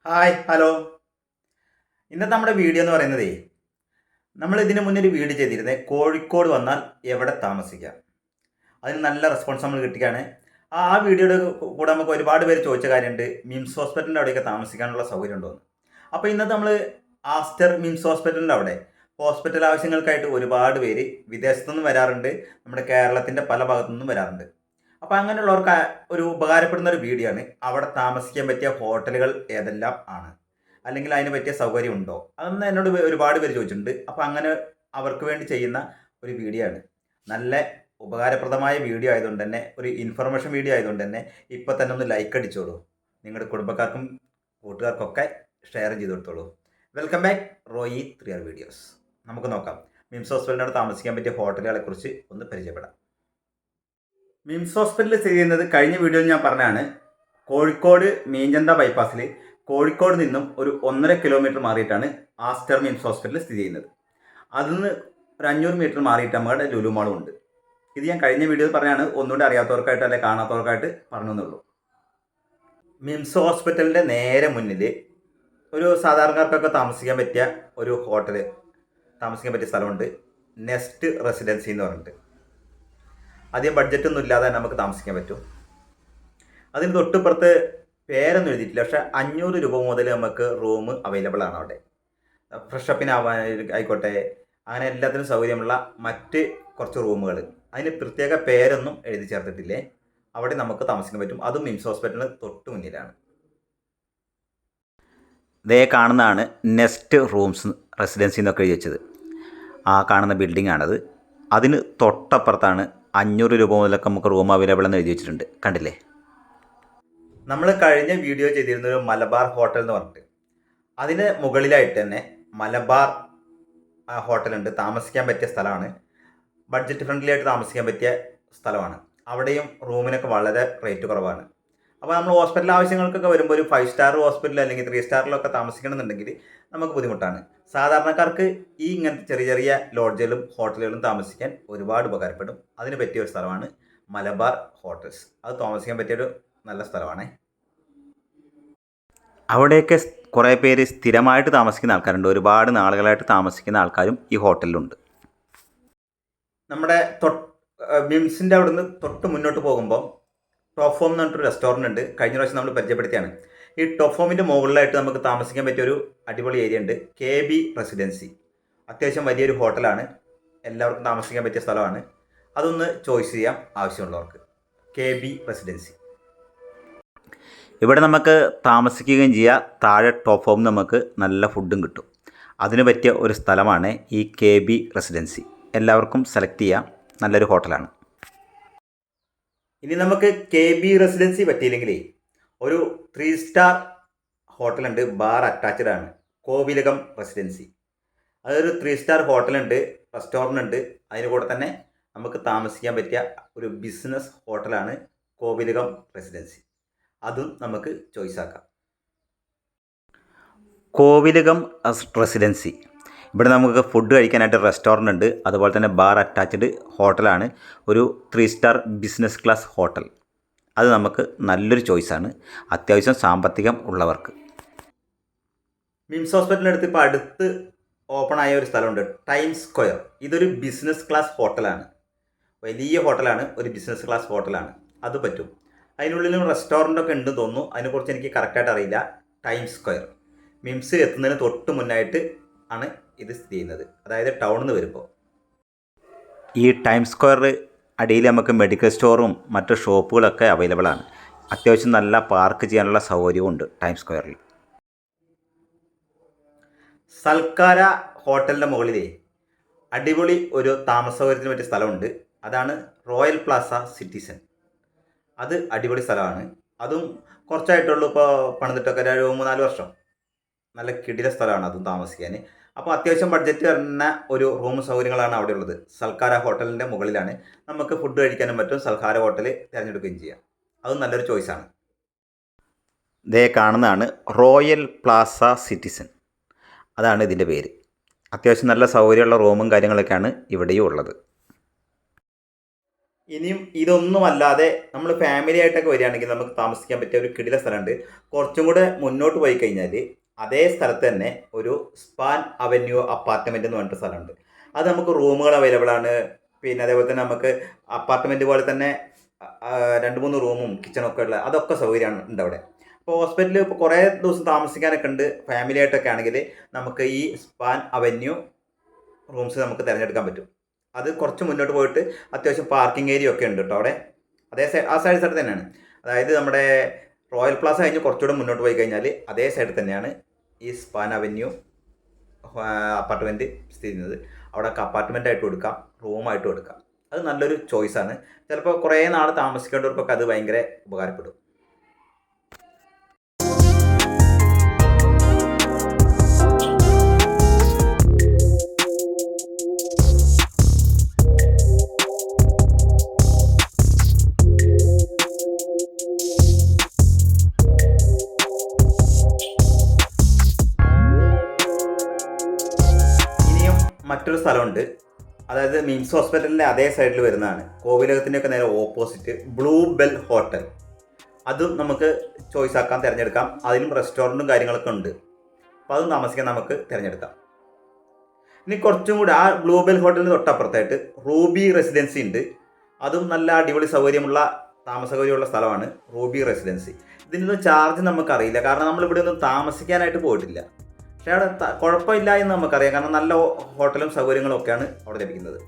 Hi hello. ഇന്നത്തെ നമ്മുടെ video എന്ന് പറയുന്നതേ, നമ്മൾ ഇതിന് മുന്നേ ഒരു വീഡിയോ ചെയ്തിരുന്നത് കോഴിക്കോട് വന്നാൽ എവിടെ താമസിക്കാം. അതിന് നല്ല റെസ്പോൺസ് നമ്മൾ കിട്ടുകയാണ്. ആ വീഡിയോയുടെ കൂടെ നമുക്ക് ഒരുപാട് പേര് ചോദിച്ച കാര്യമുണ്ട്, മിംസ് ഹോസ്പിറ്റലിൻ്റെ അവിടെയൊക്കെ താമസിക്കാനുള്ള സൗകര്യം ഉണ്ടോ എന്ന്. അപ്പോൾ ഇന്നത്തെ നമ്മൾ ആസ്റ്റർ മിംസ് ഹോസ്പിറ്റലിൻ്റെ അവിടെ ഹോസ്പിറ്റൽ ആവശ്യങ്ങൾക്കായിട്ട് ഒരുപാട് പേര് വിദേശത്തുനിന്ന് വരാറുണ്ട്, നമ്മുടെ കേരളത്തിൻ്റെ പല ഭാഗത്തു നിന്നും വരാറുണ്ട്. അപ്പോൾ അങ്ങനെയുള്ളവർക്ക് ഒരു ഉപകാരപ്പെടുന്ന ഒരു വീഡിയോ ആണ്. അവിടെ താമസിക്കാൻ പറ്റിയ ഹോട്ടലുകൾ ഏതെല്ലാം ആണ്, അല്ലെങ്കിൽ അതിന് പറ്റിയ സൗകര്യം ഉണ്ടോ, അതൊന്നും എന്നോട് ഒരുപാട് പേര് ചോദിച്ചിട്ടുണ്ട്. അപ്പോൾ അങ്ങനെ അവർക്ക് വേണ്ടി ചെയ്യുന്ന ഒരു വീഡിയോ ആണ്. നല്ല ഉപകാരപ്രദമായ വീഡിയോ ആയതുകൊണ്ട് തന്നെ, ഒരു ഇൻഫർമേഷൻ വീഡിയോ ആയതുകൊണ്ട് തന്നെ ഇപ്പോൾ തന്നെ ഒന്ന് ലൈക്ക് അടിച്ചോളൂ. നിങ്ങളുടെ കുടുംബക്കാർക്കും കൂട്ടുകാർക്കൊക്കെ ഷെയർ ചെയ്ത് കൊടുത്തോളൂ. Welcome back Roy 3R videos. നമുക്ക് നോക്കാം മിംസ് ഹോസ്പിറ്റലിനോട് താമസിക്കാൻ പറ്റിയ ഹോട്ടലുകളെ കുറിച്ച് ഒന്ന് പരിചയപ്പെടാം. മിംസ് ഹോസ്പിറ്റൽ സ്ഥിതി ചെയ്യുന്നത് കഴിഞ്ഞ വീഡിയോയിൽ ഞാൻ പറഞ്ഞാണ്, കോഴിക്കോട് മീഞ്ചന്ത ബൈപ്പാസിൽ കോഴിക്കോട് നിന്നും ഒരു 1.5 കിലോമീറ്റർ മാറിയിട്ടാണ് ആസ്റ്റർ മിംസ് ഹോസ്പിറ്റൽ സ്ഥിതി ചെയ്യുന്നത്. അതിൽ നിന്ന് ഒരു 500 മീറ്റർ മാറിയിട്ട് നമ്മുടെ ലുലു മാളും ഉണ്ട്. ഇത് ഞാൻ കഴിഞ്ഞ വീഡിയോയിൽ പറഞ്ഞാണ്, ഒന്നുകൂടി അറിയാത്തവർക്കായിട്ട് അല്ലെങ്കിൽ കാണാത്തവർക്കായിട്ട് പറഞ്ഞെന്നുള്ളൂ. മിംസ് ഹോസ്പിറ്റലിൻ്റെ നേരെ മുന്നിൽ ഒരു സാധാരണക്കാർക്കൊക്കെ താമസിക്കാൻ പറ്റിയ ഒരു ഹോട്ടൽ, താമസിക്കാൻ പറ്റിയ സ്ഥലമുണ്ട്. നെസ്റ്റ് റെസിഡൻസി എന്ന് പറഞ്ഞിട്ട്. അധികം ബഡ്ജറ്റൊന്നും ഇല്ലാതെ നമുക്ക് താമസിക്കാൻ പറ്റും. അതിന് തൊട്ടുപുറത്ത് പേരൊന്നും എഴുതിയിട്ടില്ല, പക്ഷേ 500 രൂപ മുതൽ നമുക്ക് റൂം അവൈലബിൾ ആണ് അവിടെ. ഫ്രഷപ്പിനാവാൻ ആയിക്കോട്ടെ, അങ്ങനെ എല്ലാത്തിനും സൗകര്യമുള്ള മറ്റ് കുറച്ച് റൂമുകൾ, അതിന് പ്രത്യേക പേരൊന്നും എഴുതി ചേർത്തിട്ടില്ലേ, അവിടെ നമുക്ക് താമസിക്കാൻ പറ്റും. അതും മിംസ് ഹോസ്പിറ്റലിന് തൊട്ട് മുന്നിലാണ്. ദേ കാണുന്നതാണ് നെസ്റ്റ് റൂംസ് റെസിഡൻസി എന്നൊക്കെ എഴുതി വെച്ചത്. ആ കാണുന്ന ബിൽഡിംഗ് ആണത്. അതിന് തൊട്ടപ്പുറത്താണ് 500 രൂപ മുതലൊക്കെ നമുക്ക് റൂം അവൈലബിൾ എന്ന് എഴുതി വെച്ചിട്ടുണ്ട്. കണ്ടില്ലേ? നമ്മൾ കഴിഞ്ഞ വീഡിയോ ചെയ്തിരുന്ന ഒരു മലബാർ ഹോട്ടൽ എന്ന് പറഞ്ഞിട്ട്, അതിന് മുകളിലായിട്ട് തന്നെ മലബാർ ഹോട്ടലുണ്ട്. താമസിക്കാൻ പറ്റിയ സ്ഥലമാണ്, ബഡ്ജറ്റ് ഫ്രണ്ട്ലി ആയിട്ട് താമസിക്കാൻ പറ്റിയ സ്ഥലമാണ്. അവിടെയും റൂമിനൊക്കെ വളരെ റേറ്റ് കുറവാണ്. അപ്പോൾ നമ്മൾ ഹോസ്പിറ്റൽ ആവശ്യങ്ങൾക്കൊക്കെ വരുമ്പോൾ ഒരു 5 സ്റ്റാർ ഹോസ്പിറ്റൽ അല്ലെങ്കിൽ 3 സ്റ്റാറിലൊക്കെ താമസിക്കണമെന്നുണ്ടെങ്കിൽ നമുക്ക് ബുദ്ധിമുട്ടാണ്. സാധാരണക്കാർക്ക് ഈ ഇങ്ങനത്തെ ചെറിയ ചെറിയ ലോഡ്ജുകളും ഹോട്ടലുകളും താമസിക്കാൻ ഒരുപാട് ഉപകാരപ്പെടും. അതിന് പറ്റിയ ഒരു സ്ഥലമാണ് മലബാർ ഹോട്ടൽസ്. അത് താമസിക്കാൻ പറ്റിയൊരു നല്ല സ്ഥലമാണ്. അവിടെയൊക്കെ കുറേ പേര് സ്ഥിരമായിട്ട് താമസിക്കുന്ന ആൾക്കാരുണ്ട്. ഒരുപാട് നാളുകളായിട്ട് താമസിക്കുന്ന ആൾക്കാരും ഈ ഹോട്ടലിലുണ്ട്. നമ്മുടെ മിംസിൻ്റെ അവിടുന്ന് തൊട്ട് മുന്നോട്ട് പോകുമ്പോൾ ടോപ്പ് ഫോം എന്ന് പറഞ്ഞിട്ടൊരു റെസ്റ്റോറൻറ്റ് ഉണ്ട്. കഴിഞ്ഞ പ്രാവശ്യം നമ്മൾ പരിചയപ്പെടുത്തിയാണ്. ഈ ടോപ്പ് ഫോമിൻ്റെ മുകളിലായിട്ട് നമുക്ക് താമസിക്കാൻ പറ്റിയൊരു അടിപൊളി ഏരിയ ഉണ്ട്, KB റെസിഡൻസി. അത്യാവശ്യം വലിയൊരു ഹോട്ടലാണ്, എല്ലാവർക്കും താമസിക്കാൻ പറ്റിയ സ്ഥലമാണ്. അതൊന്ന് ചോയ്സ് ചെയ്യാം ആവശ്യമുള്ളവർക്ക്. KB residency. ഇവിടെ നമുക്ക് താമസിക്കുകയും ചെയ്യാം. താഴെ ടോപ്പ് ഫോം നമുക്ക് നല്ല ഫുഡും കിട്ടും. അതിന് പറ്റിയ ഒരു സ്ഥലമാണ് ഈ KB റെസിഡൻസി. എല്ലാവർക്കും സെലക്ട് ചെയ്യാം. നല്ലൊരു ഹോട്ടലാണ്. ഇനി നമുക്ക് KB റെസിഡൻസി പറ്റിയില്ലെങ്കിലേ ഒരു 3 സ്റ്റാർ ഹോട്ടലുണ്ട്, ബാർ അറ്റാച്ച്ഡ് ആണ്, കോവിലകം റെസിഡൻസി. അതൊരു 3 സ്റ്റാർ ഹോട്ടലുണ്ട്, റെസ്റ്റോറൻ്റ് ഉണ്ട്. അതിന് കൂടെ തന്നെ നമുക്ക് താമസിക്കാൻ പറ്റിയ ഒരു ബിസിനസ് ഹോട്ടലാണ് കോവിലകം റെസിഡൻസി. അതും നമുക്ക് ചോയ്സ് ആക്കാം. കോവിലകം റെസിഡൻസി, ഇവിടെ നമുക്ക് ഫുഡ് കഴിക്കാനായിട്ട് റെസ്റ്റോറൻ്റ് ഉണ്ട്, അതുപോലെ തന്നെ ബാർ അറ്റാച്ച്ഡ് ഹോട്ടലാണ്, ഒരു 3 സ്റ്റാർ ബിസിനസ് ക്ലാസ് ഹോട്ടൽ. അത് നമുക്ക് നല്ലൊരു ചോയ്സാണ്, അത്യാവശ്യം സാമ്പത്തികം ഉള്ളവർക്ക്. മിംസ് ഹോസ്പിറ്റലിൻ്റെ അടുത്ത് ഇപ്പോൾ അടുത്ത് ഓപ്പൺ ആയ ഒരു സ്ഥലമുണ്ട്, ടൈംസ് സ്ക്വയർ. ഇതൊരു ബിസിനസ് ക്ലാസ് ഹോട്ടലാണ്, വലിയ ഹോട്ടലാണ്, ഒരു ബിസിനസ് ക്ലാസ് ഹോട്ടലാണ്. അത് പറ്റും. അതിനുള്ളിലും റെസ്റ്റോറൻ്റൊക്കെ ഉണ്ട് തോന്നുന്നു, അതിനെക്കുറിച്ച് എനിക്ക് കറക്റ്റായിട്ട് അറിയില്ല. ടൈംസ് സ്ക്വയർ മിംസ് എത്തുന്നതിന് തൊട്ട് മുന്നായിട്ട് ആണ് ഇത് സ്ഥിതി ചെയ്യുന്നത്, അതായത് ടൗണിൽ നിന്ന് വരുമ്പോൾ. ഈ ടൈംസ് സ്ക്വയർ അടിയിൽ നമുക്ക് മെഡിക്കൽ സ്റ്റോറും മറ്റ് ഷോപ്പുകളൊക്കെ അവൈലബിൾ ആണ്. അത്യാവശ്യം നല്ല പാർക്ക് ചെയ്യാനുള്ള സൗകര്യവും ഉണ്ട് ടൈംസ് സ്ക്വയറിൽ. സൽക്കാര ഹോട്ടലിൻ്റെ മുകളിലേ അടിപൊളി ഒരു താമസ സൗകര്യത്തിന് പറ്റിയ സ്ഥലമുണ്ട്, അതാണ് റോയൽ പ്ലാസ സിറ്റിസൺ. അത് അടിപൊളി സ്ഥലമാണ്. അതും കുറച്ചായിട്ടുള്ളൂ ഇപ്പോൾ പണിതിട്ടൊക്കെ, 3-4 വർഷം. നല്ല കിടില സ്ഥലമാണ് അതും താമസിക്കാൻ. അപ്പോൾ അത്യാവശ്യം ബഡ്ജറ്റ് വരുന്ന ഒരു റൂം സൗകര്യങ്ങളാണ് അവിടെ ഉള്ളത്. സൽക്കാര ഹോട്ടലിൻ്റെ മുകളിലാണ്. നമുക്ക് ഫുഡ് കഴിക്കാനും പറ്റും, സൽക്കാര ഹോട്ടൽ തിരഞ്ഞെടുക്കുകയും ചെയ്യാം. അതും നല്ലൊരു ചോയ്സാണ്. ഇതേ കാണുന്നതാണ് റോയൽ പ്ലാസ സിറ്റിസൺ, അതാണ് ഇതിൻ്റെ പേര്. അത്യാവശ്യം നല്ല സൗകര്യമുള്ള റൂമും കാര്യങ്ങളൊക്കെയാണ് ഇവിടെയും ഉള്ളത്. ഇനിയും ഇതൊന്നുമല്ലാതെ നമ്മൾ ഫാമിലി ആയിട്ടൊക്കെ വരികയാണെങ്കിൽ നമുക്ക് താമസിക്കാൻ പറ്റിയ ഒരു കിടില സ്ഥലമുണ്ട്. കുറച്ചും കൂടെ മുന്നോട്ട് പോയി കഴിഞ്ഞാൽ അതേ സ്ഥലത്ത് തന്നെ ഒരു സ്പാൻ അവന്യൂ അപ്പാർട്ട്മെൻറ്റ് എന്ന് പറഞ്ഞിട്ട് സ്ഥലമുണ്ട്. അത് നമുക്ക് റൂമുകൾ അവൈലബിൾ ആണ്. പിന്നെ അതേപോലെ തന്നെ നമുക്ക് അപ്പാർട്ട്മെൻറ്റ് പോലെ തന്നെ 2-3 റൂമും കിച്ചണൊക്കെ ഉള്ള അതൊക്കെ സൗകര്യമാണ് ഉണ്ട് അവിടെ. അപ്പോൾ ഹോസ്പിറ്റലിൽ ഇപ്പോൾ കുറേ ദിവസം താമസിക്കാനൊക്കെ ഉണ്ട്. ഫാമിലി ആയിട്ടൊക്കെ ആണെങ്കിൽ നമുക്ക് ഈ സ്പാൻ അവന്യൂ റൂംസ് നമുക്ക് തിരഞ്ഞെടുക്കാൻ പറ്റും. അത് കുറച്ച് മുന്നോട്ട് പോയിട്ട് അത്യാവശ്യം പാർക്കിംഗ് ഏരിയ ഒക്കെ ഉണ്ട് കേട്ടോ അവിടെ. ആ സൈഡ് തന്നെയാണ്. അതായത് നമ്മുടെ റോയൽ പ്ലാസ കഴിഞ്ഞ് കുറച്ചുകൂടെ മുന്നോട്ട് പോയി കഴിഞ്ഞാൽ അതേ സൈഡിൽ തന്നെയാണ് ഈ സ്പാൻ അവന്യൂ അപ്പാർട്ട്മെൻറ്റ് സ്ഥിതി ചെയ്യുന്നത്. അവിടെയൊക്കെ അപ്പാർട്ട്മെൻറ്റായിട്ട് കൊടുക്കാം, റൂമായിട്ട് കൊടുക്കാം. അത് നല്ലൊരു ചോയ്സാണ്. ചിലപ്പോൾ കുറേ നാൾ താമസിക്കേണ്ടവർക്കൊക്കെ അത് ഭയങ്കര ഉപകാരപ്പെടും. മറ്റൊരു സ്ഥലമുണ്ട്. അതായത് മിംസ് ഹോസ്പിറ്റലിൻ്റെ അതേ സൈഡിൽ വരുന്നതാണ്. കോവിലകത്തിൻ്റെയൊക്കെ നേരെ ഓപ്പോസിറ്റ് ബ്ലൂ ബെൽ ഹോട്ടൽ. അതും നമുക്ക് ചോയ്സ് ആക്കാൻ തിരഞ്ഞെടുക്കാം. അതിനും റെസ്റ്റോറൻറ്റും കാര്യങ്ങളൊക്കെ ഉണ്ട്. അപ്പോൾ അതും താമസിക്കാൻ നമുക്ക് തിരഞ്ഞെടുക്കാം. ഇനി കുറച്ചും കൂടി ആ ബ്ലൂ ബെൽ ഹോട്ടലിന് തൊട്ടപ്പുറത്തായിട്ട് റൂബി റെസിഡൻസി ഉണ്ട്. അതും നല്ല അടിപൊളി താമസ സൗകര്യമുള്ള സ്ഥലമാണ് റൂബി റെസിഡൻസി. ഇതിനൊന്നും ചാർജ് നമുക്കറിയില്ല, കാരണം നമ്മളിവിടെ ഒന്നും താമസിക്കാനായിട്ട് പോയിട്ടില്ല. പക്ഷേ അവിടെ കുഴപ്പമില്ല എന്ന് നമുക്കറിയാം, കാരണം നല്ല ഹോട്ടലും സൗകര്യങ്ങളും ഒക്കെയാണ് അവിടെ ലഭിക്കുന്നത്.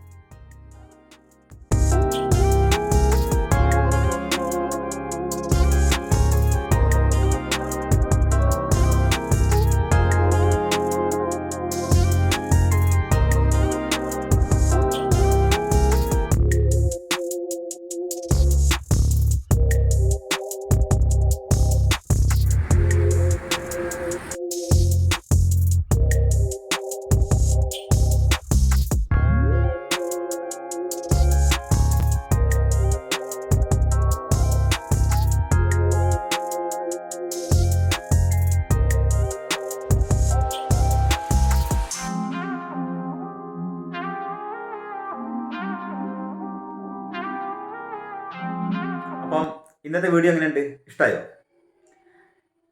അപ്പം ഇന്നത്തെ വീഡിയോ എങ്ങനെയുണ്ട്? ഇഷ്ടമായോ?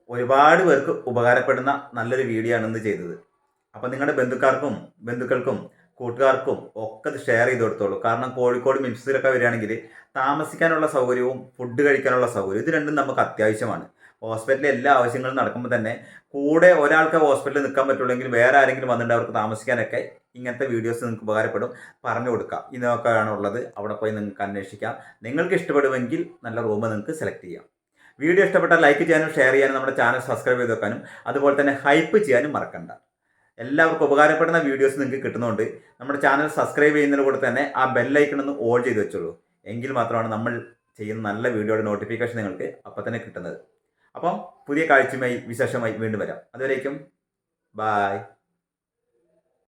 ഒരുപാട് പേർക്ക് ഉപകാരപ്പെടുന്ന നല്ലൊരു വീഡിയോ ആണ് ഇന്ന് ചെയ്തത്. അപ്പം നിങ്ങളുടെ ബന്ധുക്കൾക്കും കൂട്ടുകാർക്കും ഒക്കെ ഇത് ഷെയർ ചെയ്ത് കൊടുത്തോളൂ. കാരണം കോഴിക്കോട് മിംസിലൊക്കെ വരികയാണെങ്കിൽ താമസിക്കാനുള്ള സൗകര്യവും ഫുഡ് കഴിക്കാനുള്ള സൗകര്യം ഇത് രണ്ടും നമുക്ക് അത്യാവശ്യമാണ്. ഹോസ്പിറ്റലിലെ എല്ലാ ആവശ്യങ്ങളും നടക്കുമ്പോൾ തന്നെ കൂടെ ഒരാൾക്ക് ഹോസ്പിറ്റലിൽ നിൽക്കാൻ പറ്റുള്ളെങ്കിൽ വേറെ ആരെങ്കിലും വന്നിട്ട് അവർക്ക് താമസിക്കാനൊക്കെ ഇങ്ങനത്തെ വീഡിയോസ് നിങ്ങൾക്ക് ഉപകാരപ്പെടും. പറഞ്ഞു കൊടുക്കാം, ഇതൊക്കെയാണ് ഉള്ളത്, അവിടെ പോയി നിങ്ങൾക്ക് അന്വേഷിക്കാം. നിങ്ങൾക്ക് ഇഷ്ടപ്പെടുമെങ്കിൽ നല്ല റൂം നിങ്ങൾക്ക് സെലക്ട് ചെയ്യാം. വീഡിയോ ഇഷ്ടപ്പെട്ടാൽ ലൈക്ക് ചെയ്യാനും ഷെയർ ചെയ്യാനും നമ്മുടെ ചാനൽ സബ്സ്ക്രൈബ് ചെയ്ത് വെക്കാനും അതുപോലെ തന്നെ ഹൈപ്പ് ചെയ്യാനും മറക്കണ്ട. എല്ലാവർക്കും ഉപകാരപ്പെടുന്ന വീഡിയോസ് നിങ്ങൾക്ക് കിട്ടുന്നതുകൊണ്ട് നമ്മുടെ ചാനൽ സബ്സ്ക്രൈബ് ചെയ്യുന്നതിന് കൂടെ തന്നെ ആ ബെല്ലൈക്കൺ ഒന്ന് ഓൺ ചെയ്ത് വെച്ചോളൂ. എങ്കിൽ മാത്രമാണ് നമ്മൾ ചെയ്യുന്ന നല്ല വീഡിയോയുടെ നോട്ടിഫിക്കേഷൻ നിങ്ങൾക്ക് അപ്പം തന്നെ കിട്ടുന്നത്. അപ്പം പുതിയ കാഴ്ചയുമായി വിശേഷമായി വീണ്ടും വരാം. അതുവരേക്കും ബായ്.